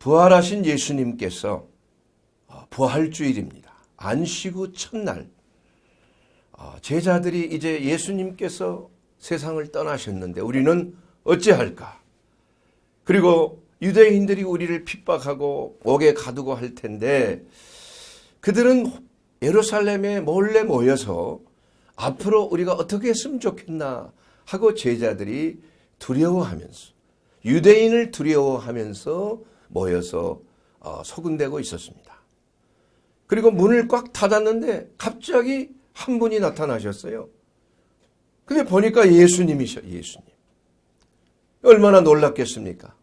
부활하신 예수님께서 부활주일입니다. 안식 후 첫날 제자들이 이제 예수님께서 세상을 떠나셨는데 우리는 어찌할까? 그리고 유대인들이 우리를 핍박하고 옥에 가두고 할 텐데 그들은 예루살렘에 몰래 모여서 앞으로 우리가 어떻게 했으면 좋겠나 하고 제자들이 두려워하면서 유대인을 두려워하면서 모여서 소근대고 있었습니다. 그리고 문을 꽉 닫았는데 갑자기 한 분이 나타나셨어요. 근데 보니까 예수님이셔. 예수님. 얼마나 놀랍겠습니까?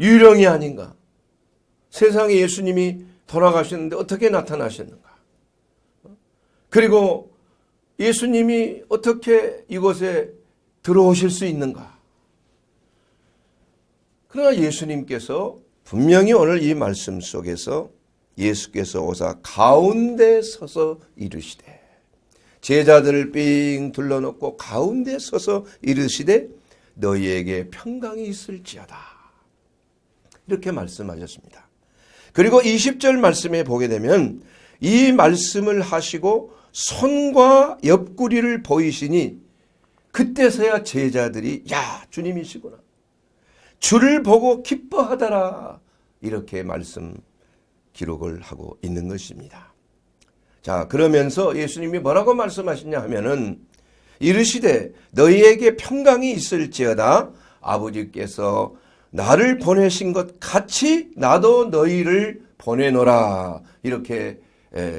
유령이 아닌가? 세상에 예수님이 돌아가셨는데 어떻게 나타나셨는가? 그리고 예수님이 어떻게 이곳에 들어오실 수 있는가? 그러나 예수님께서 분명히 오늘 이 말씀 속에서 예수께서 오사 가운데 서서 이르시되 제자들을 삥 둘러놓고 가운데 서서 이르시되 너희에게 평강이 있을지어다. 이렇게 말씀하셨습니다. 그리고 20절 말씀에 보게 되면 이 말씀을 하시고 손과 옆구리를 보이시니 그때서야 제자들이 야 주님이시구나. 주를 보고 기뻐하더라. 이렇게 말씀 기록을 하고 있는 것입니다. 자, 그러면서 예수님이 뭐라고 말씀하시냐 하면은 이르시되 너희에게 평강이 있을지어다. 아버지께서 나를 보내신 것 같이 나도 너희를 보내노라. 이렇게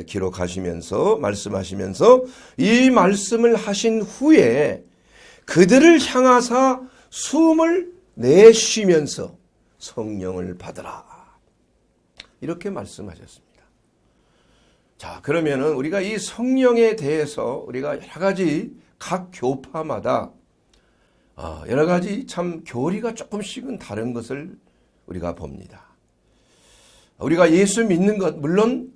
기록하시면서 말씀하시면서 이 말씀을 하신 후에 그들을 향하사 숨을 내쉬면서 성령을 받으라. 이렇게 말씀하셨습니다. 자, 그러면은 우리가 이 성령에 대해서 우리가 여러 가지 각 교파마다 여러 가지 참 교리가 조금씩은 다른 것을 우리가 봅니다. 우리가 예수 믿는 것 물론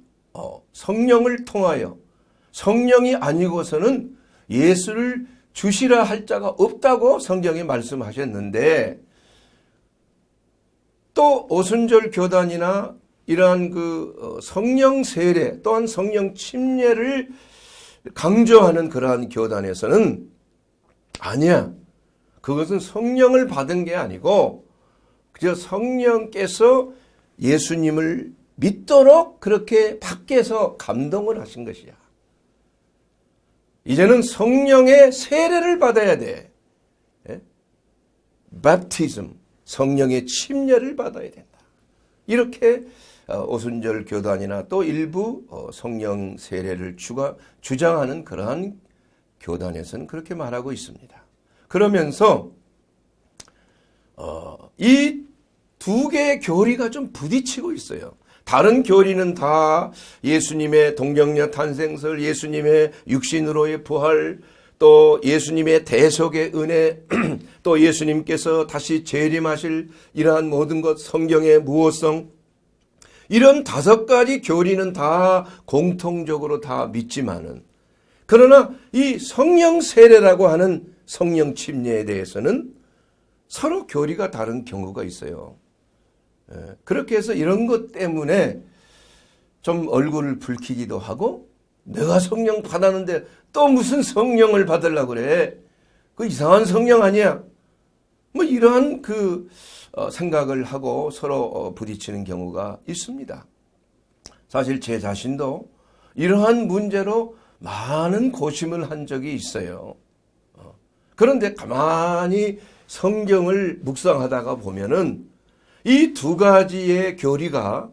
성령을 통하여 성령이 아니고서는 예수를 주시라 할 자가 없다고 성경에 말씀하셨는데 또 오순절 교단이나 이러한 그 성령 세례 또한 성령 침례를 강조하는 그러한 교단에서는 아니야. 그것은 성령을 받은 게 아니고 그저 성령께서 예수님을 믿도록 그렇게 밖에서 감동을 하신 것이야. 이제는 성령의 세례를 받아야 돼. baptism, 성령의 침례를 받아야 된다. 이렇게 오순절 교단이나 또 일부 성령 세례를 주장하는 그러한 교단에서는 그렇게 말하고 있습니다. 그러면서 이 두 개의 교리가 좀 부딪히고 있어요. 다른 교리는 다 예수님의 동정녀 탄생설, 예수님의 육신으로의 부활, 또 예수님의 대속의 은혜, 또 예수님께서 다시 재림하실 이러한 모든 것, 성경의 무호성, 이런 5가지 교리는 다 공통적으로 다 믿지만은 그러나 이 성령 세례라고 하는 성령 침례에 대해서는 서로 교리가 다른 경우가 있어요. 그렇게 해서 이런 것 때문에 좀 얼굴을 붉히기도 하고 내가 성령 받았는데 또 무슨 성령을 받으려고 그래. 그 이상한 성령 아니야. 뭐 이러한 그 생각을 하고 서로 부딪히는 경우가 있습니다. 사실 제 자신도 이러한 문제로 많은 고심을 한 적이 있어요. 그런데 가만히 성경을 묵상하다가 보면은 이 2가지의 교리가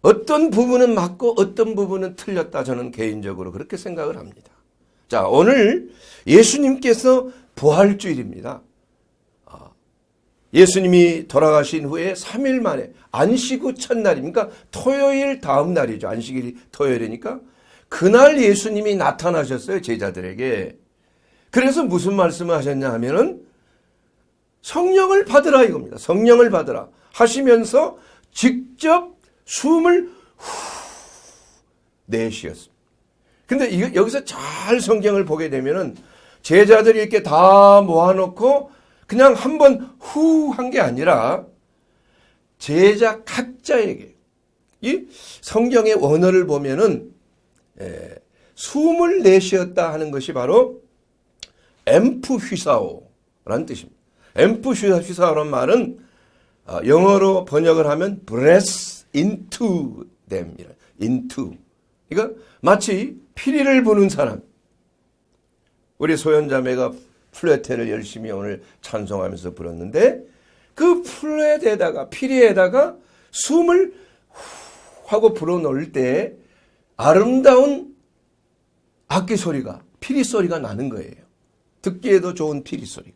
어떤 부분은 맞고 어떤 부분은 틀렸다 저는 개인적으로 그렇게 생각을 합니다. 자, 오늘 예수님께서 부활주일입니다. 예수님이 돌아가신 후에 3일 만에 안식 후 첫날입니까? 토요일 다음 날이죠. 안식일이 토요일이니까 그날 예수님이 나타나셨어요. 제자들에게. 그래서 무슨 말씀을 하셨냐 하면은 성령을 받으라 이겁니다. 성령을 받으라 하시면서 직접 숨을 내쉬었습니다. 근데 여기서 잘 성경을 보게 되면은 제자들이 이렇게 다 모아놓고 그냥 한번 후 한 게 아니라 제자 각자에게 이 성경의 원어를 보면은 숨을 내쉬었다 하는 것이 바로 엠프휘사오라는 뜻입니다. 엠프휘사오라는 말은 영어로 번역을 하면 breath into them, into. 그러니까 마치 피리를 부는 사람. 우리 소연자매가 플레테를 열심히 오늘 찬송하면서 불었는데 그 플레트에다가 피리에다가 숨을 후 하고 불어넣을 때 아름다운 악기 소리가 피리 소리가 나는 거예요. 듣기에도 좋은 피리 소리.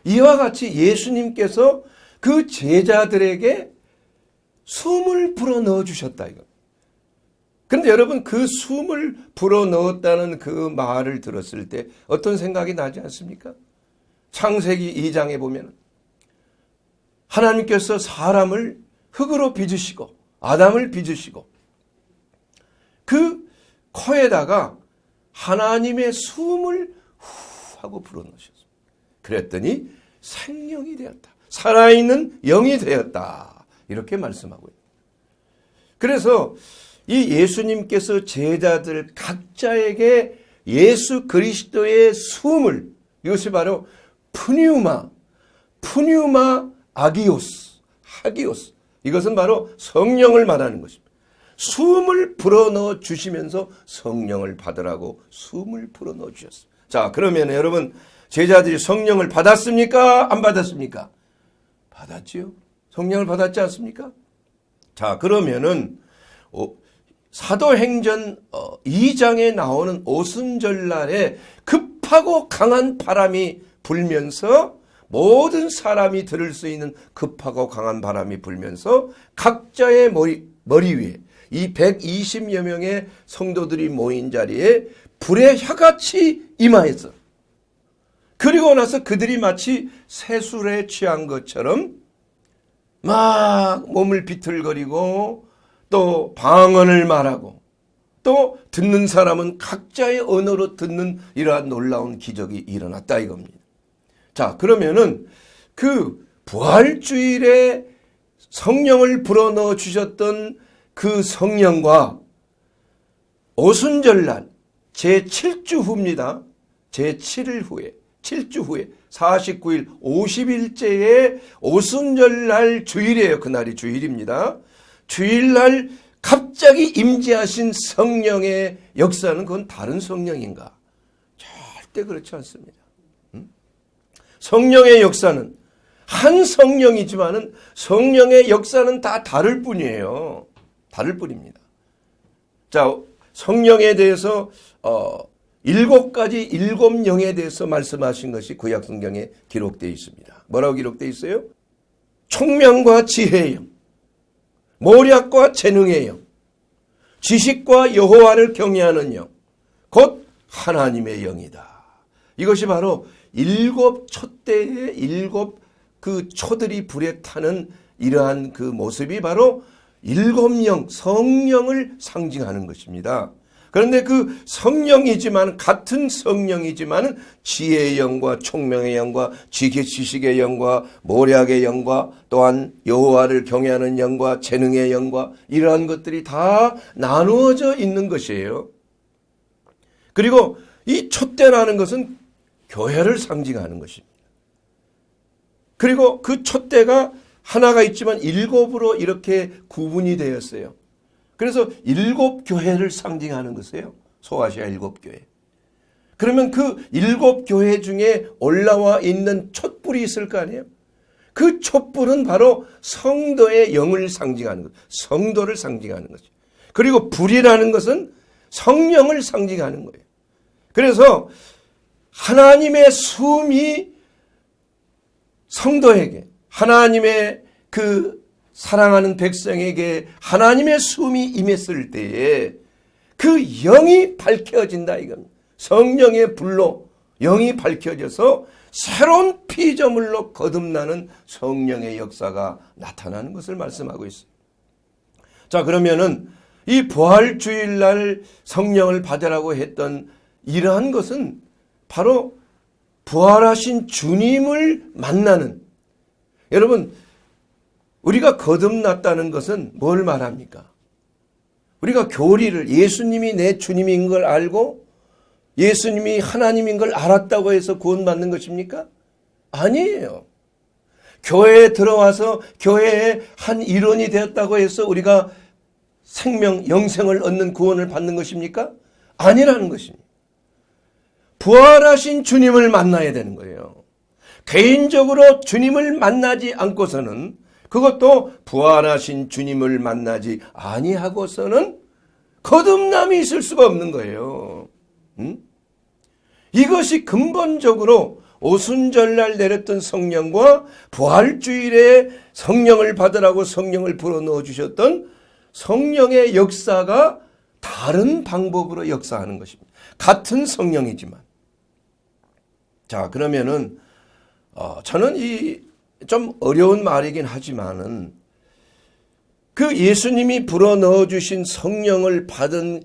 이와 같이 예수님께서 그 제자들에게 숨을 불어넣어 주셨다 이거. 그런데 여러분 그 숨을 불어넣었다는 그 말을 들었을 때 어떤 생각이 나지 않습니까? 창세기 2장에 보면 하나님께서 사람을 흙으로 빚으시고 아담을 빚으시고 그 코에다가 하나님의 숨을 후 하고 불어넣으셨습니다. 그랬더니 생명이 되었다. 살아있는 영이 되었다. 이렇게 말씀하고 있습니다. 그래서 이 예수님께서 제자들 각자에게 예수 그리스도의 숨을, 이것이 바로 푸뉴마 아기오스, 하기오스. 이것은 바로 성령을 말하는 것입니다. 숨을 불어넣어 주시면서 성령을 받으라고 숨을 불어넣어 주셨습니다. 자, 그러면 여러분 제자들이 성령을 받았습니까? 안 받았습니까? 받았지요. 성령을 받았지 않습니까? 자, 그러면은 사도행전 2장에 나오는 오순절날에 급하고 강한 바람이 불면서 모든 사람이 들을 수 있는 급하고 강한 바람이 불면서 각자의 머리 위에 이 120여 명의 성도들이 모인 자리에 불의 혀같이 임하였어. 그리고 나서 그들이 마치 새술에 취한 것처럼 막 몸을 비틀거리고 또 방언을 말하고 또 듣는 사람은 각자의 언어로 듣는 이러한 놀라운 기적이 일어났다 이겁니다. 자, 그러면은 그 부활주일에 성령을 불어넣어 주셨던 그 성령과 오순절날 제7주 후입니다. 제7일 후에 7주 후에 49일 50일째의 오순절날 주일이에요. 그날이 주일입니다. 주일날 갑자기 임재하신 성령의 역사는 그건 다른 성령인가? 절대 그렇지 않습니다. 성령의 역사는 한 성령이지만은 성령의 역사는 다 다를 뿐이에요. 다를 뿐입니다. 자, 성령에 대해서 7가지 7영에 대해서 말씀하신 것이 구약 성경에 기록되어 있습니다. 뭐라고 기록되어 있어요? 총명과 지혜의 영, 모략과 재능의 영, 지식과 여호와를 경외하는 영, 곧 하나님의 영이다. 이것이 바로 7 촛대의 7 그 초들이 불에 타는 이러한 그 모습이 바로 7영, 성령을 상징하는 것입니다. 그런데 그 성령이지만 같은 성령이지만 지혜의 영과 총명의 영과 지식의 영과 모략의 영과 또한 여호와를 경외하는 영과 재능의 영과 이러한 것들이 다 나누어져 있는 것이에요. 그리고 이 촛대라는 것은 교회를 상징하는 것입니다. 그리고 그 촛대가 하나가 있지만 7으로 이렇게 구분이 되었어요. 그래서 7교회를 상징하는 것이에요. 소아시아 7교회. 그러면 그 7교회 중에 올라와 있는 촛불이 있을 거 아니에요. 그 촛불은 바로 성도의 영을 상징하는 것, 성도를 상징하는 거죠. 그리고 불이라는 것은 성령을 상징하는 거예요. 그래서 하나님의 숨이 성도에게, 하나님의 그 사랑하는 백성에게 하나님의 숨이 임했을 때에 그 영이 밝혀진다 이건. 성령의 불로 영이 밝혀져서 새로운 피조물로 거듭나는 성령의 역사가 나타나는 것을 말씀하고 있어요. 자, 그러면은 이 부활주일날 성령을 받으라고 했던 이러한 것은 바로 부활하신 주님을 만나는, 여러분 우리가 거듭났다는 것은 뭘 말합니까? 우리가 교리를 예수님이 내 주님인 걸 알고 예수님이 하나님인 걸 알았다고 해서 구원받는 것입니까? 아니에요. 교회에 들어와서 교회의 한 일원이 되었다고 해서 우리가 생명, 영생을 얻는 구원을 받는 것입니까? 아니라는 것입니다. 부활하신 주님을 만나야 되는 거예요. 개인적으로 주님을 만나지 않고서는, 그것도 부활하신 주님을 만나지 아니하고서는 거듭남이 있을 수가 없는 거예요. 이것이 근본적으로 오순절날 내렸던 성령과 부활주일에 성령을 받으라고 성령을 불어넣어 주셨던 성령의 역사가 다른 방법으로 역사하는 것입니다. 같은 성령이지만. 자, 그러면은 저는 이 좀 어려운 말이긴 하지만은 그 예수님이 불어넣어 주신 성령을 받은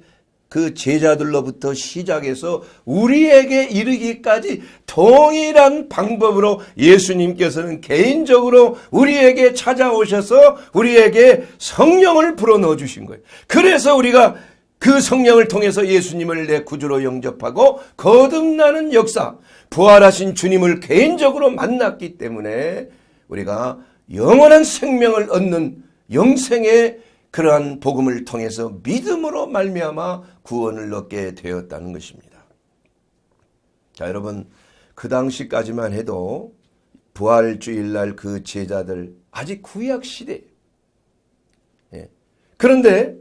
그 제자들로부터 시작해서 우리에게 이르기까지 동일한 방법으로 예수님께서는 개인적으로 우리에게 찾아오셔서 우리에게 성령을 불어넣어 주신 거예요. 그래서 우리가 그 성령을 통해서 예수님을 내 구주로 영접하고 거듭나는 역사, 부활하신 주님을 개인적으로 만났기 때문에 우리가 영원한 생명을 얻는 영생의 그러한 복음을 통해서 믿음으로 말미암아 구원을 얻게 되었다는 것입니다. 자, 여러분, 그 당시까지만 해도 부활주일날 그 제자들 아직 구약 시대예요. 그런데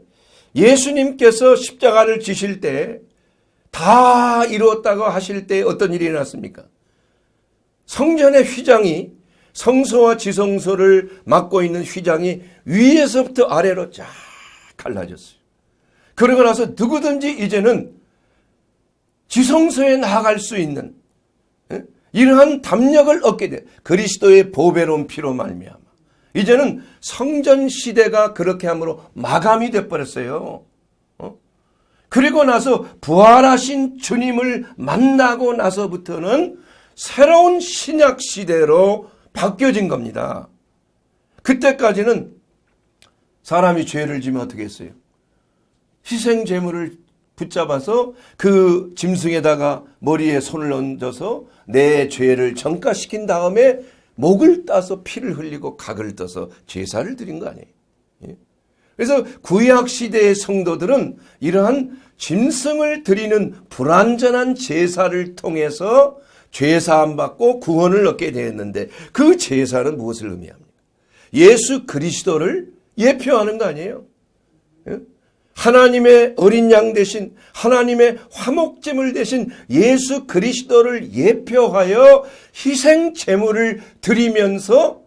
예수님께서 십자가를 지실 때 다 이루었다고 하실 때 어떤 일이 일어났습니까? 성전의 휘장이, 성소와 지성소를 막고 있는 휘장이 위에서부터 아래로 쫙 갈라졌어요. 그러고 나서 누구든지 이제는 지성소에 나아갈 수 있는 이러한 담력을 얻게 돼. 그리스도의 보배로운 피로 말미암아. 이제는 성전 시대가 그렇게 함으로 마감이 돼버렸어요. 그리고 나서 부활하신 주님을 만나고 나서부터는 새로운 신약 시대로 바뀌어진 겁니다. 그때까지는 사람이 죄를 지면 어떻게 했어요? 희생 제물을 붙잡아서 그 짐승에다가 머리에 손을 얹어서 내 죄를 전가시킨 다음에 목을 따서 피를 흘리고 각을 떠서 제사를 드린 거 아니에요. 그래서 구약 시대의 성도들은 이러한 짐승을 드리는 불완전한 제사를 통해서 죄사함 받고 구원을 얻게 되었는데 그 제사는 무엇을 의미합니까? 예수 그리스도를 예표하는 거 아니에요? 하나님의 어린 양 대신 하나님의 화목제물 대신 예수 그리스도를 예표하여 희생 제물을 드리면서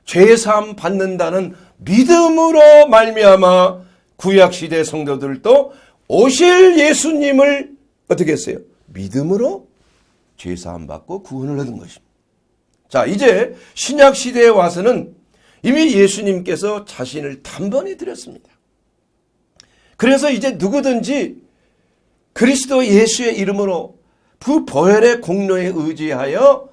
죄사함 받는다는 믿음으로 말미암아 구약시대 성도들도 오실 예수님을 어떻게 했어요? 믿음으로 죄사함 받고 구원을 얻은 것입니다. 자, 이제 신약시대에 와서는 이미 예수님께서 자신을 단번에 드렸습니다. 그래서 이제 누구든지 그리스도 예수의 이름으로 그 보혈의 공로에 의지하여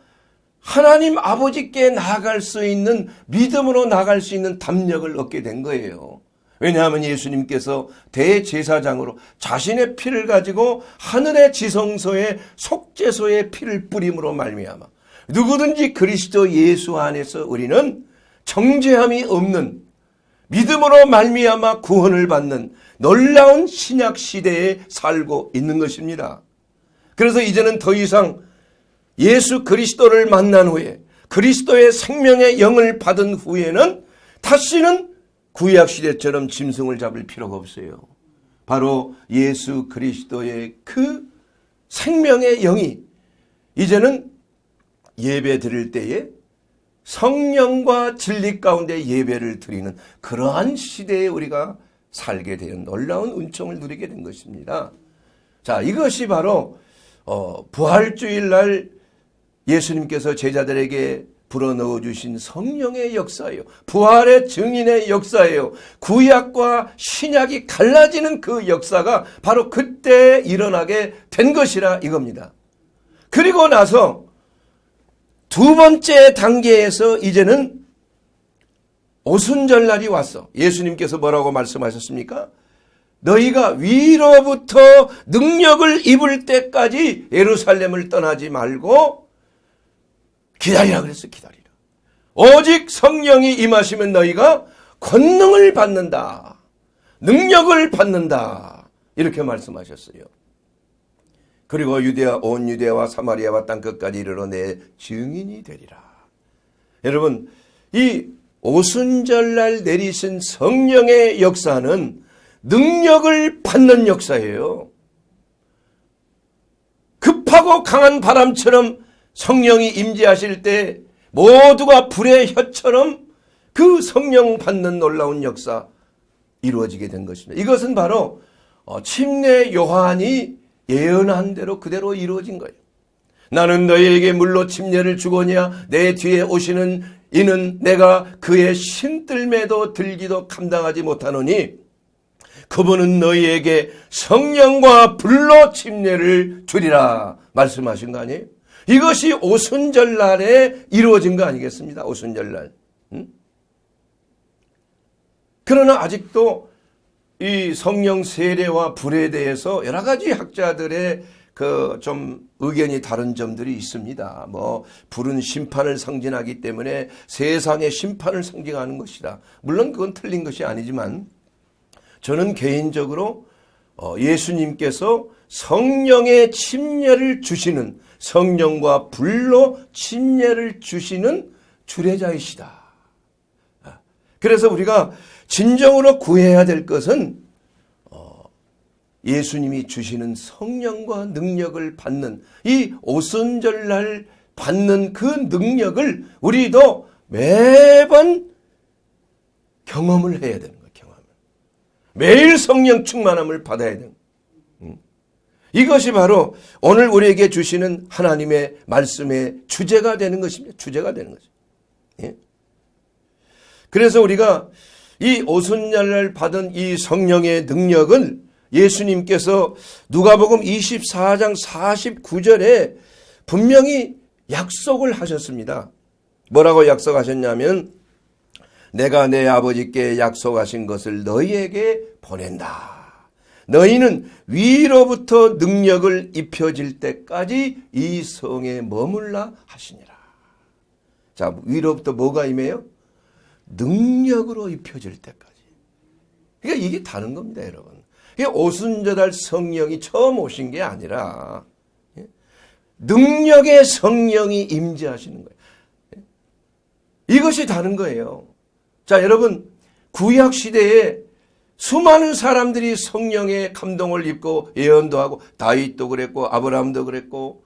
하나님 아버지께 나아갈 수 있는, 믿음으로 나아갈 수 있는 담력을 얻게 된 거예요. 왜냐하면 예수님께서 대제사장으로 자신의 피를 가지고 하늘의 지성소에 속죄소에 피를 뿌림으로 말미암아 누구든지 그리스도 예수 안에서 우리는 정죄함이 없는, 믿음으로 말미암아 구원을 받는 놀라운 신약 시대에 살고 있는 것입니다. 그래서 이제는 더 이상 예수 그리스도를 만난 후에 그리스도의 생명의 영을 받은 후에는 다시는 구약 시대처럼 짐승을 잡을 필요가 없어요. 바로 예수 그리스도의 그 생명의 영이 이제는 예배 드릴 때에 성령과 진리 가운데 예배를 드리는 그러한 시대에 우리가 살게 된 놀라운 은총을 누리게 된 것입니다. 자, 이것이 바로 부활주일 날 예수님께서 제자들에게 불어넣어 주신 성령의 역사예요. 부활의 증인의 역사예요. 구약과 신약이 갈라지는 그 역사가 바로 그때 일어나게 된 것이라 이겁니다. 그리고 나서 두 번째 단계에서 이제는 오순절날이 왔어. 예수님께서 뭐라고 말씀하셨습니까? 너희가 위로부터 능력을 입을 때까지 예루살렘을 떠나지 말고 기다리라 그랬어. 기다리라. 오직 성령이 임하시면 너희가 권능을 받는다. 능력을 받는다. 이렇게 말씀하셨어요. 그리고 온 유대와 사마리아와 땅끝까지 이르러 내 증인이 되리라. 여러분, 이 오순절날 내리신 성령의 역사는 능력을 받는 역사예요. 급하고 강한 바람처럼 성령이 임재하실 때 모두가 불의 혀처럼 그 성령 받는 놀라운 역사 이루어지게 된 것입니다. 이것은 바로 침례 요한이 예언한 대로 그대로 이루어진 거예요. 나는 너희에게 물로 침례를 주거니와 내 뒤에 오시는 이는 내가 그의 신뜰매도 들기도 감당하지 못하노니 그분은 너희에게 성령과 불로 침례를 주리라 말씀하신 거 아니에요? 이것이 오순절날에 이루어진 거 아니겠습니다. 오순절날. 그러나 아직도 이 성령 세례와 불에 대해서 여러 가지 학자들의 좀 의견이 다른 점들이 있습니다. 불은 심판을 상징하기 때문에 세상의 심판을 상징하는 것이다. 물론 그건 틀린 것이 아니지만 저는 개인적으로 예수님께서 성령의 침례를 주시는, 성령과 불로 침례를 주시는 주례자이시다. 그래서 우리가 진정으로 구해야 될 것은 예수님이 주시는 성령과 능력을 받는, 이 오순절날 받는 그 능력을 우리도 매번 경험을 해야 되는 거예요. 경험을. 매일 성령 충만함을 받아야 되는 거예요. 이것이 바로 오늘 우리에게 주시는 하나님의 말씀의 주제가 되는 것입니다. 주제가 되는 거죠. 예? 그래서 우리가 이 오순절날 받은 이 성령의 능력을 예수님께서 누가복음 24장 49절에 분명히 약속을 하셨습니다. 뭐라고 약속하셨냐면 내가 내 아버지께 약속하신 것을 너희에게 보낸다. 너희는 위로부터 능력을 입혀질 때까지 이 성에 머물라 하시니라. 자, 위로부터 뭐가 임해요? 능력으로 입혀질 때까지. 그러니까 이게 다른 겁니다, 여러분. 오순절날 성령이 처음 오신 게 아니라 능력의 성령이 임재하시는 거예요. 이것이 다른 거예요. 자, 여러분, 구약 시대에 수많은 사람들이 성령의 감동을 입고 예언도 하고 다윗도 그랬고 아브라함도 그랬고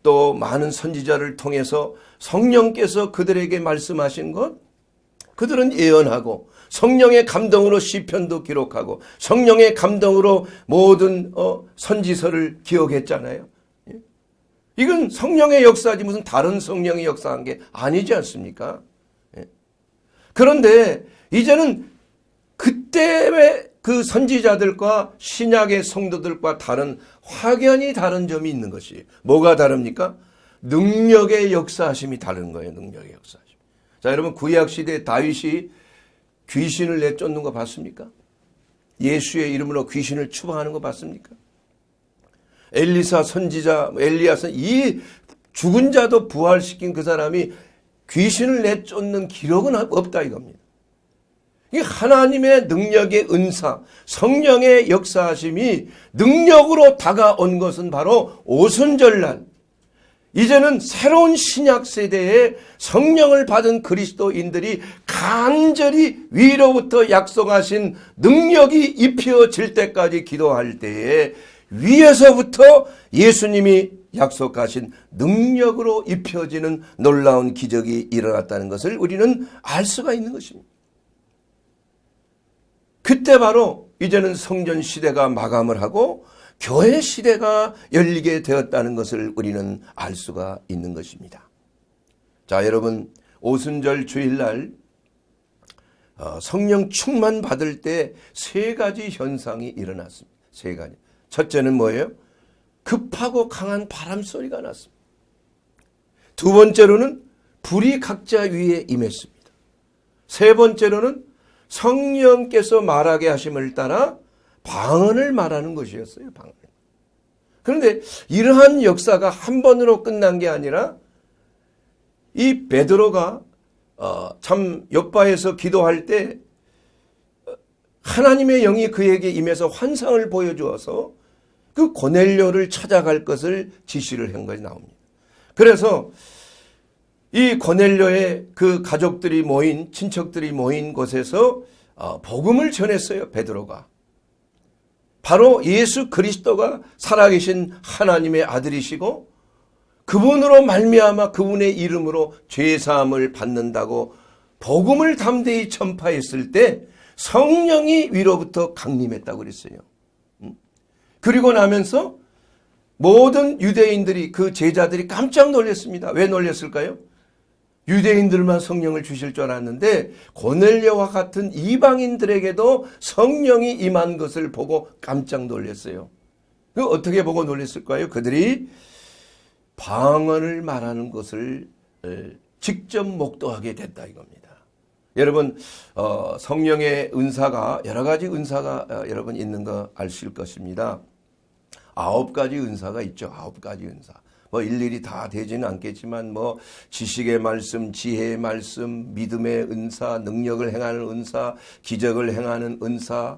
또 많은 선지자를 통해서 성령께서 그들에게 말씀하신 것 그들은 예언하고 성령의 감동으로 시편도 기록하고 성령의 감동으로 모든 선지서를 기억했잖아요. 이건 성령의 역사지 무슨 다른 성령의 역사한 게 아니지 않습니까? 그런데 이제는 그때의 그 선지자들과 신약의 성도들과 다른 확연히 다른 점이 있는 것이 뭐가 다릅니까? 능력의 역사하심이 다른 거예요. 능력의 역사하심. 자, 여러분 구약 시대 다윗이 귀신을 내쫓는 거 봤습니까? 예수의 이름으로 귀신을 추방하는 거 봤습니까? 엘리사 선지자, 엘리야서 이 죽은 자도 부활시킨 그 사람이 귀신을 내쫓는 기록은 없다 이겁니다. 이 하나님의 능력의 은사, 성령의 역사하심이 능력으로 다가온 것은 바로 오순절날. 이제는 새로운 신약 세대에 성령을 받은 그리스도인들이 간절히 위로부터 약속하신 능력이 입혀질 때까지 기도할 때에 위에서부터 예수님이 약속하신 능력으로 입혀지는 놀라운 기적이 일어났다는 것을 우리는 알 수가 있는 것입니다. 그때 바로 이제는 성전 시대가 마감을 하고 교회 시대가 열리게 되었다는 것을 우리는 알 수가 있는 것입니다. 자, 여러분 오순절 주일날 성령 충만 받을 때 세 가지 현상이 일어났습니다. 세 가지. 첫째는 뭐예요? 급하고 강한 바람 소리가 났습니다. 두 번째로는 불이 각자 위에 임했습니다. 세 번째로는 성령께서 말하게 하심을 따라 방언을 말하는 것이었어요. 방언. 그런데 이러한 역사가 한 번으로 끝난 게 아니라 이 베드로가 참 욥바에서 기도할 때 하나님의 영이 그에게 임해서 환상을 보여주어서 그 고넬료를 찾아갈 것을 지시를 한 것이 나옵니다. 그래서 이 고넬료의 그 가족들이 모인, 친척들이 모인 곳에서 복음을 전했어요. 베드로가. 바로 예수 그리스도가 살아계신 하나님의 아들이시고 그분으로 말미암아 그분의 이름으로 죄사함을 받는다고 복음을 담대히 전파했을 때 성령이 위로부터 강림했다고 그랬어요. 그리고 나면서 모든 유대인들이, 그 제자들이 깜짝 놀랐습니다. 왜 놀랐을까요? 유대인들만 성령을 주실 줄 알았는데 고넬료와 같은 이방인들에게도 성령이 임한 것을 보고 깜짝 놀랐어요. 그 어떻게 보고 놀랐을까요? 그들이 방언을 말하는 것을 직접 목도하게 됐다 이겁니다. 여러분, 성령의 은사가 여러 가지 은사가 여러분 있는 거 아실 것입니다. 9가지 은사가 있죠. 9가지 은사. 뭐 일일이 다 되지는 않겠지만 뭐 지식의 말씀, 지혜의 말씀, 믿음의 은사, 능력을 행하는 은사, 기적을 행하는 은사,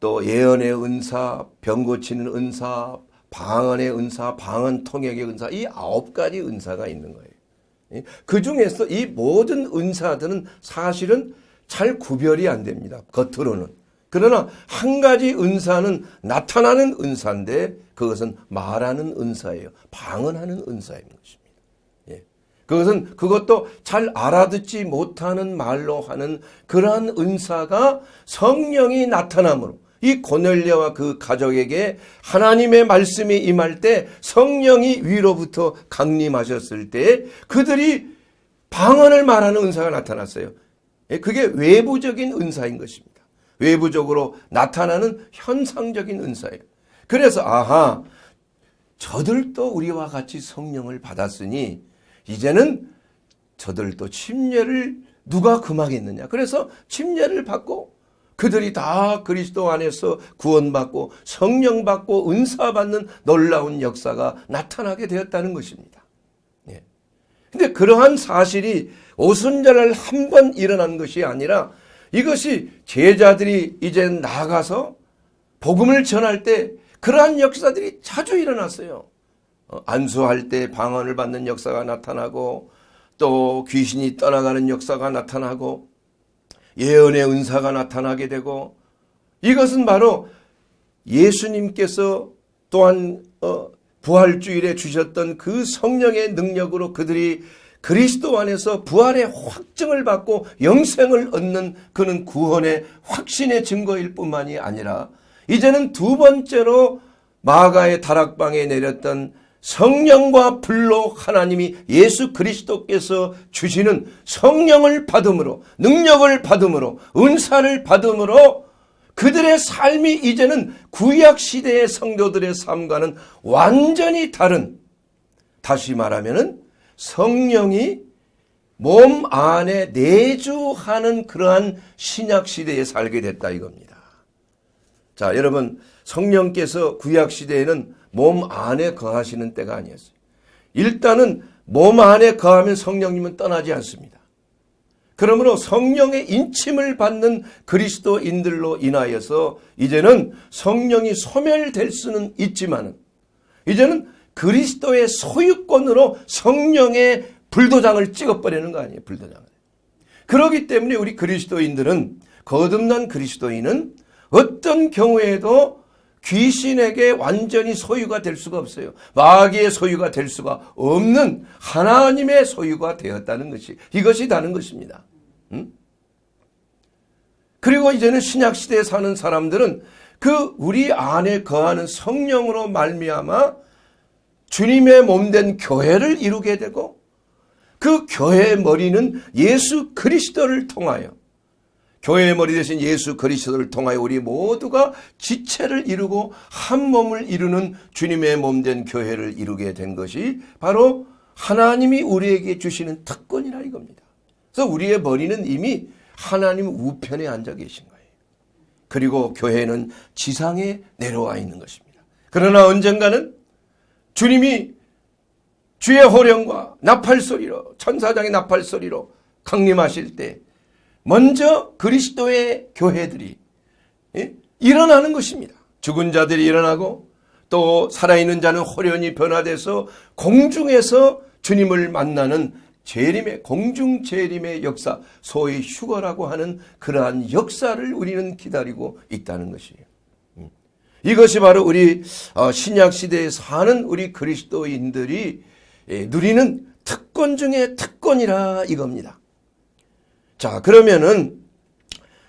또 예언의 은사, 병 고치는 은사, 방언의 은사, 방언 통역의 은사, 이 9가지 은사가 있는 거예요. 그 중에서 이 모든 은사들은 사실은 잘 구별이 안 됩니다. 겉으로는. 그러나 한 가지 은사는 나타나는 은사인데 그것은 말하는 은사예요. 방언하는 은사인 것입니다. 그것도 잘 알아듣지 못하는 말로 하는 그러한 은사가 성령이 나타남으로 이 고넬료와 그 가족에게 하나님의 말씀이 임할 때 성령이 위로부터 강림하셨을 때 그들이 방언을 말하는 은사가 나타났어요. 그게 외부적인 은사인 것입니다. 외부적으로 나타나는 현상적인 은사예요. 그래서 저들도 우리와 같이 성령을 받았으니 이제는 저들도 침례를 누가 금하겠느냐. 그래서 침례를 받고 그들이 다 그리스도 안에서 구원받고 성령 받고 은사 받는 놀라운 역사가 나타나게 되었다는 것입니다. 근데 그러한 사실이 오순절날 한 번 일어난 것이 아니라 이것이 제자들이 이제 나가서 복음을 전할 때 그러한 역사들이 자주 일어났어요. 안수할 때 방언을 받는 역사가 나타나고 또 귀신이 떠나가는 역사가 나타나고 예언의 은사가 나타나게 되고 이것은 바로 예수님께서 또한 부활주일에 주셨던 그 성령의 능력으로 그들이 그리스도 안에서 부활의 확증을 받고 영생을 얻는 그는 구원의 확신의 증거일 뿐만이 아니라 이제는 두 번째로 마가의 다락방에 내렸던 성령과 불로 하나님이 예수 그리스도께서 주시는 성령을 받음으로 능력을 받음으로 은사를 받음으로 그들의 삶이 이제는 구약시대의 성도들의 삶과는 완전히 다른, 다시 말하면은 성령이 몸 안에 내주하는 그러한 신약시대에 살게 됐다 이겁니다. 자, 여러분, 성령께서 구약시대에는 몸 안에 거하시는 때가 아니었어요. 일단은 몸 안에 거하면 성령님은 떠나지 않습니다. 그러므로 성령의 인침을 받는 그리스도인들로 인하여서 이제는 성령이 소멸될 수는 있지만 이제는 그리스도의 소유권으로 성령의 불도장을 찍어버리는 거 아니에요. 불도장을. 그렇기 때문에 우리 그리스도인들은, 거듭난 그리스도인은 어떤 경우에도 귀신에게 완전히 소유가 될 수가 없어요. 마귀의 소유가 될 수가 없는 하나님의 소유가 되었다는 것이, 이것이 다른 것입니다. 그리고 이제는 신약시대에 사는 사람들은 그 우리 안에 거하는 성령으로 말미암아 주님의 몸된 교회를 이루게 되고 그 교회의 머리는 예수 그리스도를 통하여, 교회의 머리 되신 예수 그리스도를 통하여 우리 모두가 지체를 이루고 한 몸을 이루는 주님의 몸된 교회를 이루게 된 것이 바로 하나님이 우리에게 주시는 특권이라 이겁니다. 그래서 우리의 머리는 이미 하나님 우편에 앉아 계신 거예요. 그리고 교회는 지상에 내려와 있는 것입니다. 그러나 언젠가는 주님이 주의 호령과 나팔소리로, 천사장의 나팔소리로 강림하실 때 먼저 그리스도의 교회들이 일어나는 것입니다. 죽은 자들이 일어나고 또 살아있는 자는 호련히 변화돼서 공중에서 주님을 만나는 재림의, 공중 재림의 역사, 소위 휴거라고 하는 그러한 역사를 우리는 기다리고 있다는 것이에요. 이것이 바로 우리 신약 시대에 사는 우리 그리스도인들이 누리는 특권 중에 특권이라 이겁니다. 자, 그러면은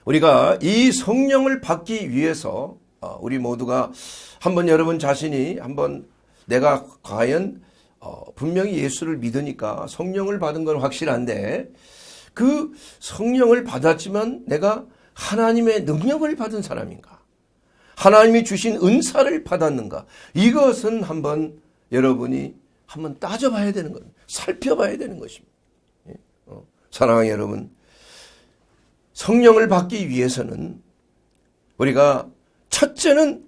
우리가 이 성령을 받기 위해서 우리 모두가 한번 여러분 자신이 한번 내가 과연 분명히 예수를 믿으니까 성령을 받은 건 확실한데 그 성령을 받았지만 내가 하나님의 능력을 받은 사람인가? 하나님이 주신 은사를 받았는가? 이것은 한번 여러분이 한번 따져봐야 되는 것, 살펴봐야 되는 것입니다. 사랑하는 여러분, 성령을 받기 위해서는 우리가 첫째는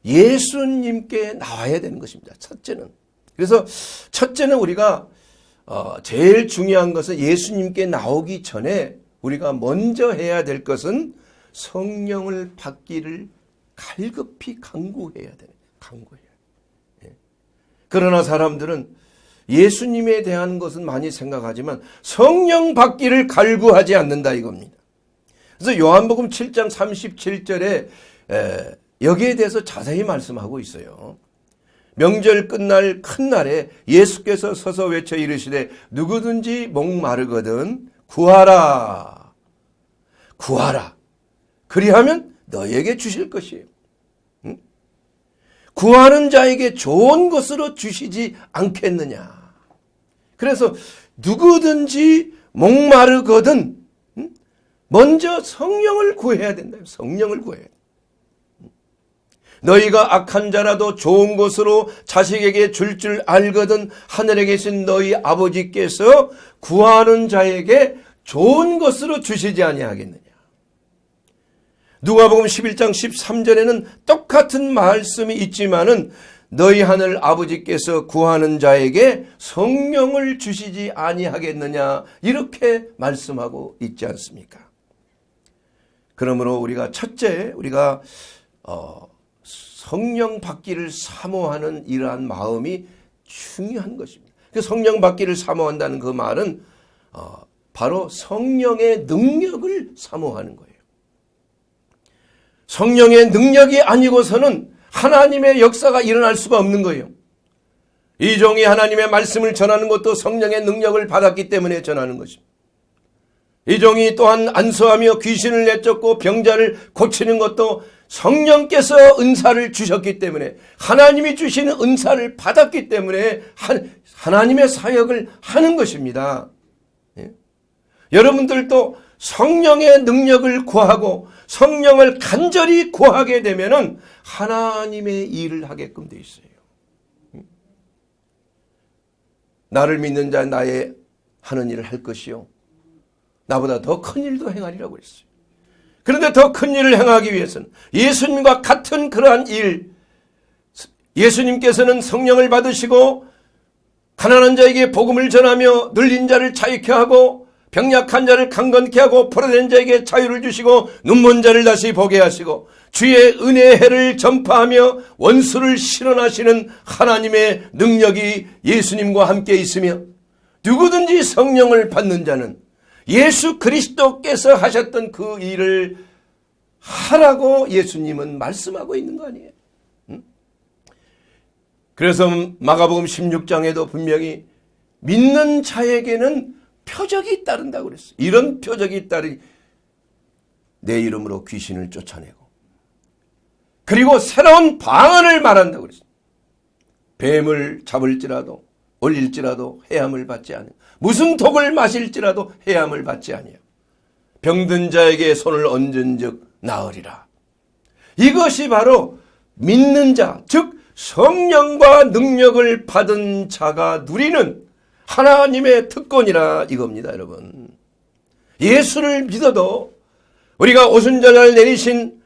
예수님께 나와야 되는 것입니다. 첫째는. 그래서 첫째는 우리가 제일 중요한 것은 예수님께 나오기 전에 우리가 먼저 해야 될 것은 성령을 받기를 갈급히 간구해야 되는, 간구해야 돼. 그러나 사람들은 예수님에 대한 것은 많이 생각하지만 성령 받기를 갈구하지 않는다 이겁니다. 그래서 요한복음 7장 37절에 여기에 대해서 자세히 말씀하고 있어요. 명절 끝날 큰 날에 예수께서 서서 외쳐 이르시되 누구든지 목마르거든 구하라. 구하라. 그리하면 너에게 주실 것이에요. 응? 구하는 자에게 좋은 것으로 주시지 않겠느냐. 그래서 누구든지 목마르거든 먼저 성령을 구해야 된다. 성령을 구해야 돼. 너희가 악한 자라도 좋은 것으로 자식에게 줄 알거든 하늘에 계신 너희 아버지께서 구하는 자에게 좋은 것으로 주시지 아니하겠느냐. 누가복음 11장 13절에는 똑같은 말씀이 있지만은 너희 하늘 아버지께서 구하는 자에게 성령을 주시지 아니하겠느냐 이렇게 말씀하고 있지 않습니까? 그러므로 우리가 첫째 우리가 성령 받기를 사모하는 이러한 마음이 중요한 것입니다. 그 성령 받기를 사모한다는 그 말은 바로 성령의 능력을 사모하는 거예요. 성령의 능력이 아니고서는 하나님의 역사가 일어날 수가 없는 거예요. 이 종이 하나님의 말씀을 전하는 것도 성령의 능력을 받았기 때문에 전하는 것입니다. 이 종이 또한 안수하며 귀신을 내쫓고 병자를 고치는 것도 성령께서 은사를 주셨기 때문에 하나님이 주시는 은사를 받았기 때문에 하나님의 사역을 하는 것입니다. 예? 여러분들도 성령의 능력을 구하고 성령을 간절히 구하게 되면은 하나님의 일을 하게끔 돼 있어요. 나를 믿는 자 나의 하는 일을 할 것이요 나보다 더 큰 일도 행하리라고 했어요. 그런데 더 큰 일을 행하기 위해서는 예수님과 같은 그러한 일, 예수님께서는 성령을 받으시고 가난한 자에게 복음을 전하며 눌린 자를 자유케 하고 병약한 자를 강건케 하고 포로된 자에게 자유를 주시고 눈먼 자를 다시 보게 하시고 주의 은혜의 해를 전파하며 원수를 실현하시는 하나님의 능력이 예수님과 함께 있으며 누구든지 성령을 받는 자는 예수 그리스도께서 하셨던 그 일을 하라고 예수님은 말씀하고 있는 거 아니에요? 그래서 마가복음 16장에도 분명히 믿는 자에게는 표적이 따른다고 그랬어요. 이런 표적이 따르니 내 이름으로 귀신을 쫓아내고 그리고 새로운 방언을 말한다고 그랬어요. 뱀을 잡을지라도 올릴지라도 해함을 받지 않아요. 무슨 독을 마실지라도 해함을 받지 아니에요. 병든 자에게 손을 얹은 즉 나으리라. 이것이 바로 믿는 자, 즉 성령과 능력을 받은 자가 누리는 하나님의 특권이라 이겁니다, 여러분. 예수를 믿어도 우리가 오순절날 내리신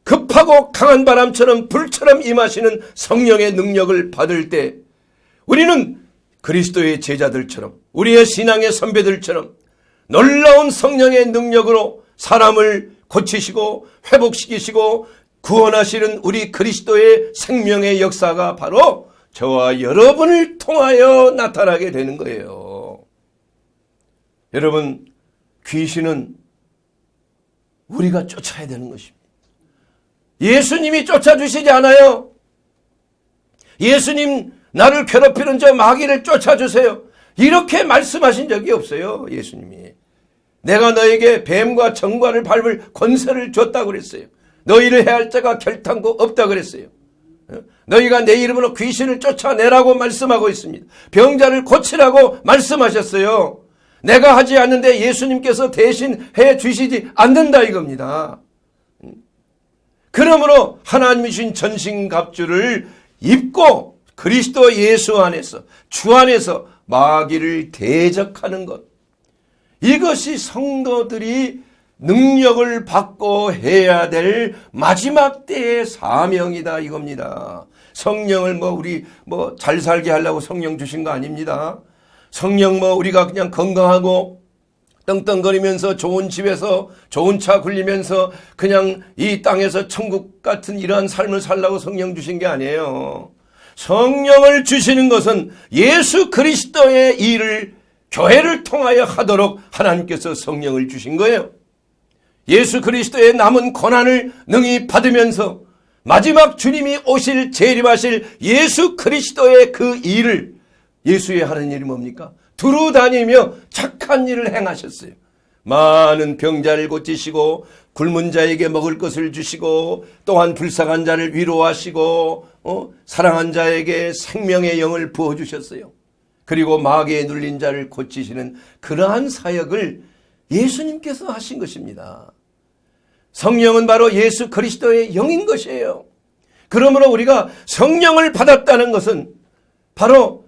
급하고 강한 바람처럼 불처럼 임하시는 성령의 능력을 받을 때 우리는 그리스도의 제자들처럼 우리의 신앙의 선배들처럼 놀라운 성령의 능력으로 사람을 고치시고 회복시키시고 구원하시는 우리 그리스도의 생명의 역사가 바로 저와 여러분을 통하여 나타나게 되는 거예요. 여러분, 귀신은 우리가 쫓아야 되는 것입니다. 예수님이 쫓아주시지 않아요. 예수님, 나를 괴롭히는 저 마귀를 쫓아주세요. 이렇게 말씀하신 적이 없어요. 예수님이. 내가 너에게 뱀과 정과를 밟을 권세를 줬다고 그랬어요. 너희를 해할 자가 결탄코 없다고 그랬어요. 너희가 내 이름으로 귀신을 쫓아내라고 말씀하고 있습니다. 병자를 고치라고 말씀하셨어요. 내가 하지 않는데 예수님께서 대신 해 주시지 않는다 이겁니다. 그러므로 하나님이 주신 전신갑주를 입고 그리스도 예수 안에서 주 안에서 마귀를 대적하는 것, 이것이 성도들이 능력을 받고 해야 될 마지막 때의 사명이다 이겁니다. 성령을 우리 잘 살게 하려고 성령 주신 거 아닙니다. 성령 우리가 그냥 건강하고 떵떵거리면서 좋은 집에서 좋은 차 굴리면서 그냥 이 땅에서 천국 같은 이러한 삶을 살라고 성령 주신 게 아니에요. 성령을 주시는 것은 예수 그리스도의 일을 교회를 통하여 하도록 하나님께서 성령을 주신 거예요. 예수 그리스도의 남은 고난을 능히 받으면서 마지막 주님이 오실 재림하실 예수 그리스도의 그 일을, 예수의 하는 일이 뭡니까? 두루 다니며 착한 일을 행하셨어요. 많은 병자를 고치시고 굶은 자에게 먹을 것을 주시고 또한 불쌍한 자를 위로하시고 사랑한 자에게 생명의 영을 부어주셨어요. 그리고 마귀에 눌린 자를 고치시는 그러한 사역을 예수님께서 하신 것입니다. 성령은 바로 예수 그리스도의 영인 것이에요. 그러므로 우리가 성령을 받았다는 것은 바로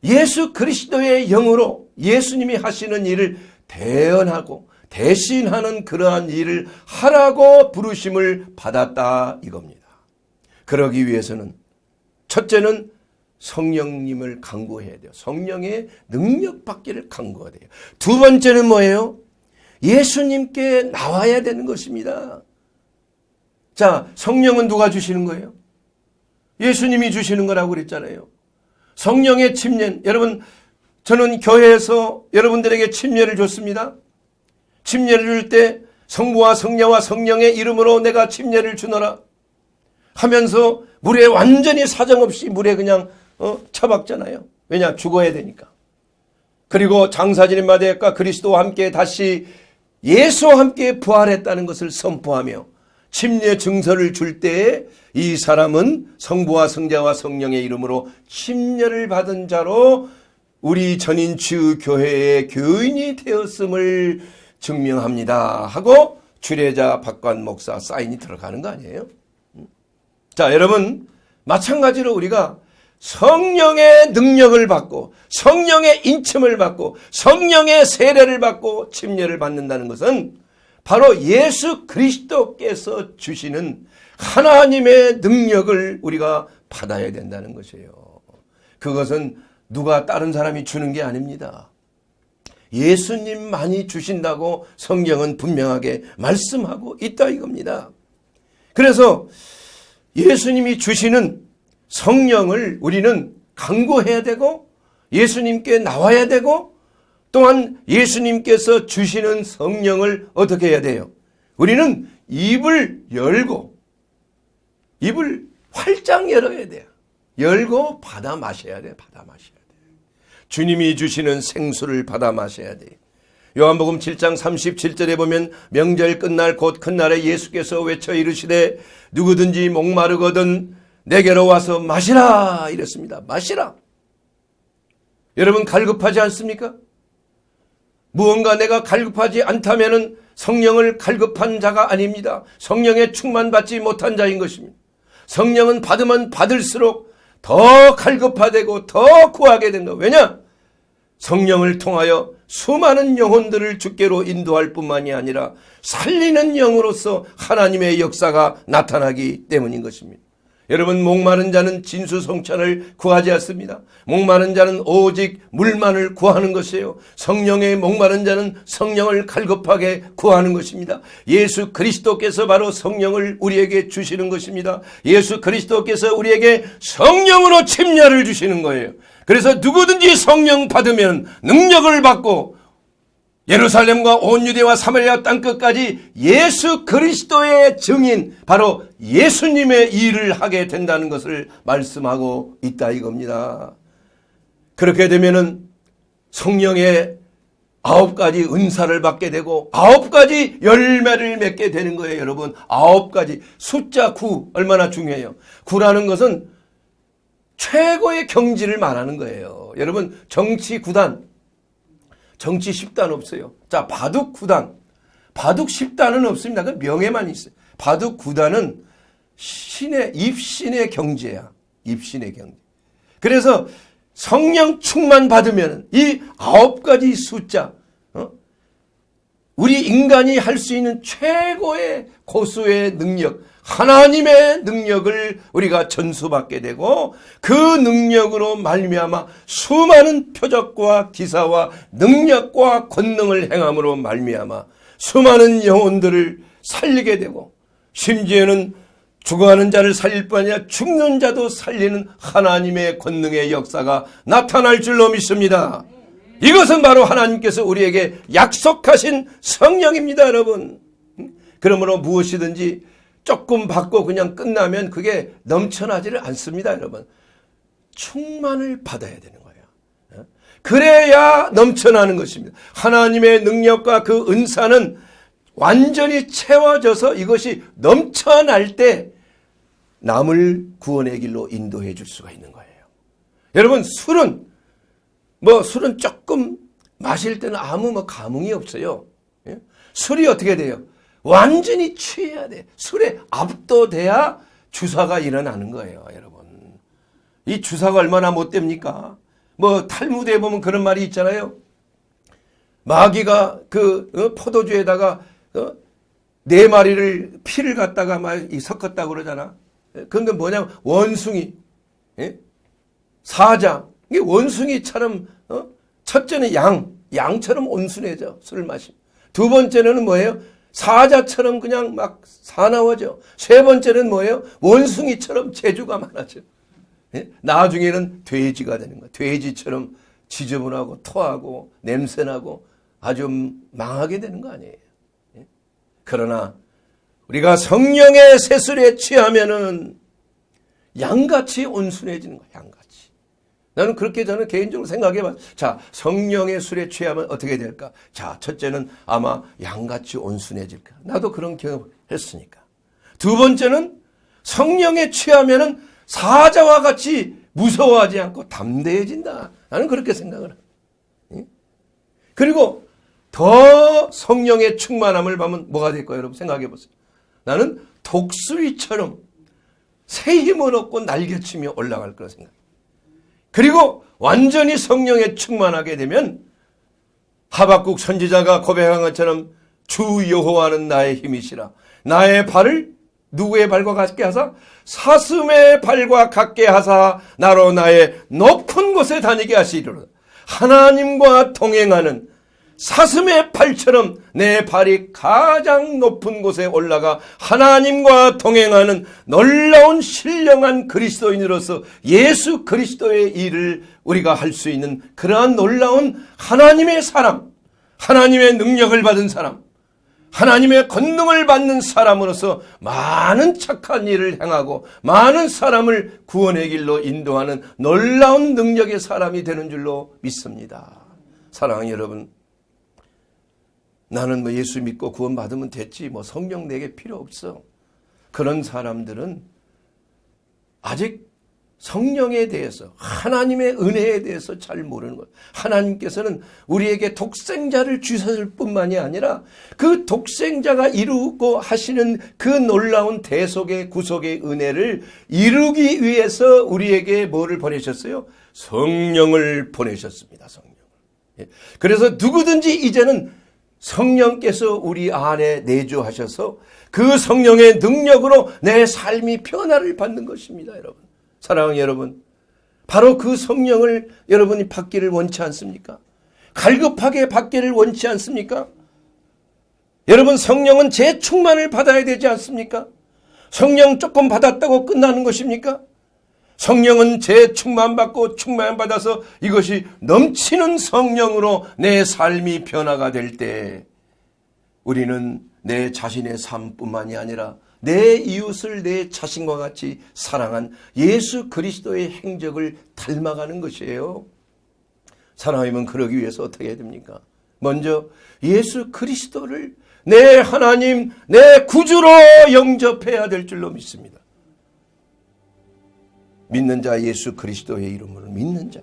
예수 그리스도의 영으로 예수님이 하시는 일을 대언하고 대신하는 그러한 일을 하라고 부르심을 받았다 이겁니다. 그러기 위해서는 첫째는 성령님을 간구해야 돼요. 성령의 능력 받기를 간구해야 돼요. 두 번째는 뭐예요? 예수님께 나와야 되는 것입니다. 자, 성령은 누가 주시는 거예요? 예수님이 주시는 거라고 그랬잖아요. 성령의 침례, 여러분, 저는 교회에서 여러분들에게 침례를 줬습니다. 침례를 줄 때 성부와 성녀와 성령의 이름으로 내가 침례를 주노라 하면서 물에 완전히 사정없이 물에 그냥 처박잖아요. 왜냐? 죽어야 되니까. 그리고 장사진 마대가 그리스도와 함께 다시 예수와 함께 부활했다는 것을 선포하며 침례 증서를 줄 때에 이 사람은 성부와 성자와 성령의 이름으로 침례를 받은 자로 우리 전인치유 교회의 교인이 되었음을 증명합니다 하고 주례자 박관 목사 사인이 들어가는 거 아니에요? 자, 여러분, 마찬가지로 우리가 성령의 능력을 받고 성령의 인침을 받고 성령의 세례를 받고 침례를 받는다는 것은 바로 예수 그리스도께서 주시는 하나님의 능력을 우리가 받아야 된다는 것이에요. 그것은 누가 다른 사람이 주는 게 아닙니다. 예수님만이 주신다고 성경은 분명하게 말씀하고 있다 이겁니다. 그래서 예수님이 주시는 성령을 우리는 간구해야 되고 예수님께 나와야 되고 또한 예수님께서 주시는 성령을 어떻게 해야 돼요? 우리는 입을 열고 입을 활짝 열어야 돼요. 열고 받아 마셔야 돼요. 받아 마셔야 돼요. 주님이 주시는 생수를 받아 마셔야 돼요. 요한복음 7장 37절에 보면 명절 끝날 곧 큰 날에 예수께서 외쳐 이르시되 누구든지 목마르거든 내게로 와서 마시라 이랬습니다. 마시라. 여러분 갈급하지 않습니까? 무언가 내가 갈급하지 않다면 성령을 갈급한 자가 아닙니다. 성령에 충만받지 못한 자인 것입니다. 성령은 받으면 받을수록 더 갈급하되고 더 구하게 된다. 왜냐? 성령을 통하여 수많은 영혼들을 주께로 인도할 뿐만이 아니라 살리는 영으로서 하나님의 역사가 나타나기 때문인 것입니다. 여러분, 목마른 자는 진수성찬을 구하지 않습니다. 목마른 자는 오직 물만을 구하는 것이에요. 성령의 목마른 자는 성령을 갈급하게 구하는 것입니다. 예수 그리스도께서 바로 성령을 우리에게 주시는 것입니다. 예수 그리스도께서 우리에게 성령으로 침략을 주시는 거예요. 그래서 누구든지 성령 받으면 능력을 받고 예루살렘과 온 유대와 사마리아 땅끝까지 예수 그리스도의 증인, 바로 예수님의 일을 하게 된다는 것을 말씀하고 있다 이겁니다. 그렇게 되면은 성령의 9가지 은사를 받게 되고 9가지 열매를 맺게 되는 거예요. 여러분, 9가지. 숫자 9 얼마나 중요해요. 9라는 것은 최고의 경지를 말하는 거예요. 여러분, 정치 9단, 정치 10단 없어요. 자, 바둑 9단. 바둑 10단은 없습니다. 그 명예만 있어요. 바둑 9단은 입신의 경제야. 입신의 경제. 그래서 성령 충만 받으면 이 9가지 숫자, 우리 인간이 할 수 있는 최고의 고수의 능력, 하나님의 능력을 우리가 전수받게 되고 그 능력으로 말미암아 수많은 표적과 기사와 능력과 권능을 행함으로 말미암아 수많은 영혼들을 살리게 되고 심지어는 죽어가는 자를 살릴 뿐 아니라 죽는 자도 살리는 하나님의 권능의 역사가 나타날 줄로 믿습니다. 이것은 바로 하나님께서 우리에게 약속하신 성령입니다, 여러분. 그러므로 무엇이든지 조금 받고 그냥 끝나면 그게 넘쳐나지를 않습니다, 여러분. 충만을 받아야 되는 거예요. 그래야 넘쳐나는 것입니다. 하나님의 능력과 그 은사는 완전히 채워져서 이것이 넘쳐날 때 남을 구원의 길로 인도해 줄 수가 있는 거예요. 여러분, 술은 조금 마실 때는 아무 감흥이 없어요. 술이 어떻게 돼요? 완전히 취해야 돼. 술에 압도돼야 주사가 일어나는 거예요, 여러분. 이 주사가 얼마나 못됩니까? 탈무드에 보면 그런 말이 있잖아요. 마귀가 포도주에다가 4마리를 피를 갖다가 섞었다고 그러잖아. 그런데 뭐냐면 원숭이, 사자. 이게 원숭이처럼, 첫째는 양처럼 온순해져, 술을 마시면. 두 번째는 뭐예요? 사자처럼 그냥 막 사나워져. 세 번째는 뭐예요? 원숭이처럼 재주가 많아져. 나중에는 돼지가 되는 거야. 돼지처럼 지저분하고 토하고 냄새나고 아주 망하게 되는 거 아니에요. 그러나 우리가 성령의 세술에 취하면은 양같이 온순해지는 거야. 양같이. 나는 그렇게 저는 개인적으로 생각해봤어요. 자, 성령의 술에 취하면 어떻게 될까? 자, 첫째는 아마 양같이 온순해질까? 나도 그런 경험을 했으니까. 두 번째는 성령에 취하면은 사자와 같이 무서워하지 않고 담대해진다. 나는 그렇게 생각을 해요. 그리고 더 성령의 충만함을 받으면 뭐가 될까요? 여러분 생각해 보세요. 나는 독수리처럼 새 힘을 얻고 날개치며 올라갈 거라 생각해요. 그리고 완전히 성령에 충만하게 되면 하박국 선지자가 고백한 것처럼 주 여호와는 나의 힘이시라. 나의 발을 누구의 발과 같게 하사? 사슴의 발과 같게 하사 나로 나의 높은 곳에 다니게 하시리로다. 하나님과 동행하는 사슴의 발처럼 내 발이 가장 높은 곳에 올라가 하나님과 동행하는 놀라운 신령한 그리스도인으로서 예수 그리스도의 일을 우리가 할 수 있는 그러한 놀라운 하나님의 사람, 하나님의 능력을 받은 사람, 하나님의 권능을 받는 사람으로서 많은 착한 일을 행하고 많은 사람을 구원의 길로 인도하는 놀라운 능력의 사람이 되는 줄로 믿습니다. 사랑하는 여러분, 나는 예수 믿고 구원받으면 됐지, 성령 내게 필요 없어. 그런 사람들은 아직 성령에 대해서, 하나님의 은혜에 대해서 잘 모르는 거예요. 하나님께서는 우리에게 독생자를 주셨을 뿐만이 아니라 그 독생자가 이루고 하시는 그 놀라운 대속의 구속의 은혜를 이루기 위해서 우리에게 뭐를 보내셨어요? 성령을 보내셨습니다. 성령. 그래서 누구든지 이제는 성령께서 우리 안에 내주하셔서 그 성령의 능력으로 내 삶이 변화를 받는 것입니다. 여러분, 사랑하는 여러분, 바로 그 성령을 여러분이 받기를 원치 않습니까? 갈급하게 받기를 원치 않습니까? 여러분, 성령은 재충만을 받아야 되지 않습니까? 성령 조금 받았다고 끝나는 것입니까? 성령은 재충만받고 충만받아서 이것이 넘치는 성령으로 내 삶이 변화가 될 때 우리는 내 자신의 삶뿐만이 아니라 내 이웃을 내 자신과 같이 사랑한 예수 그리스도의 행적을 닮아가는 것이에요. 사랑하면 그러기 위해서 어떻게 해야 됩니까? 먼저 예수 그리스도를 내 하나님, 내 구주로 영접해야 될 줄로 믿습니다. 믿는 자, 예수 그리스도의 이름으로 믿는 자,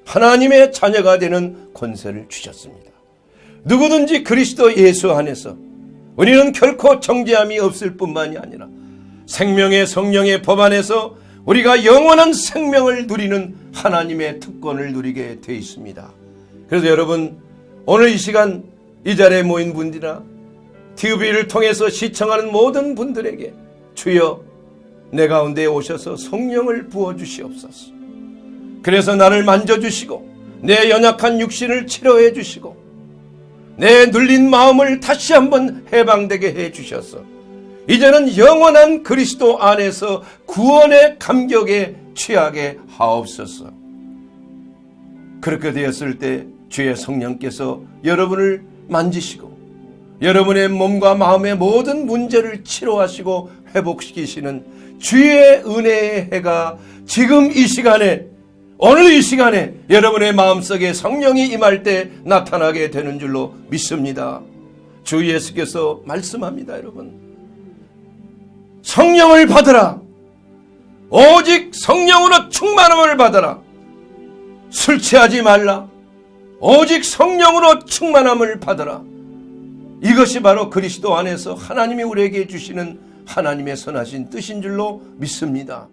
하나님의 자녀가 되는 권세를 주셨습니다. 누구든지 그리스도 예수 안에서 우리는 결코 정죄함이 없을 뿐만이 아니라 생명의 성령의 법 안에서 우리가 영원한 생명을 누리는 하나님의 특권을 누리게 되어 있습니다. 그래서 여러분, 오늘 이 시간 이 자리에 모인 분들이나 TV를 통해서 시청하는 모든 분들에게 주여 내 가운데 오셔서 성령을 부어주시옵소서. 그래서 나를 만져주시고 내 연약한 육신을 치료해 주시고 내 눌린 마음을 다시 한번 해방되게 해 주셔서 이제는 영원한 그리스도 안에서 구원의 감격에 취하게 하옵소서. 그렇게 되었을 때 주의 성령께서 여러분을 만지시고 여러분의 몸과 마음의 모든 문제를 치료하시고 회복시키시는 주의 은혜의 해가 지금 이 시간에, 오늘 이 시간에 여러분의 마음속에 성령이 임할 때 나타나게 되는 줄로 믿습니다. 주 예수께서 말씀합니다. 여러분, 성령을 받으라. 오직 성령으로 충만함을 받아라. 술 취하지 말라. 오직 성령으로 충만함을 받아라. 이것이 바로 그리스도 안에서 하나님이 우리에게 주시는 하나님의 선하신 뜻인 줄로 믿습니다.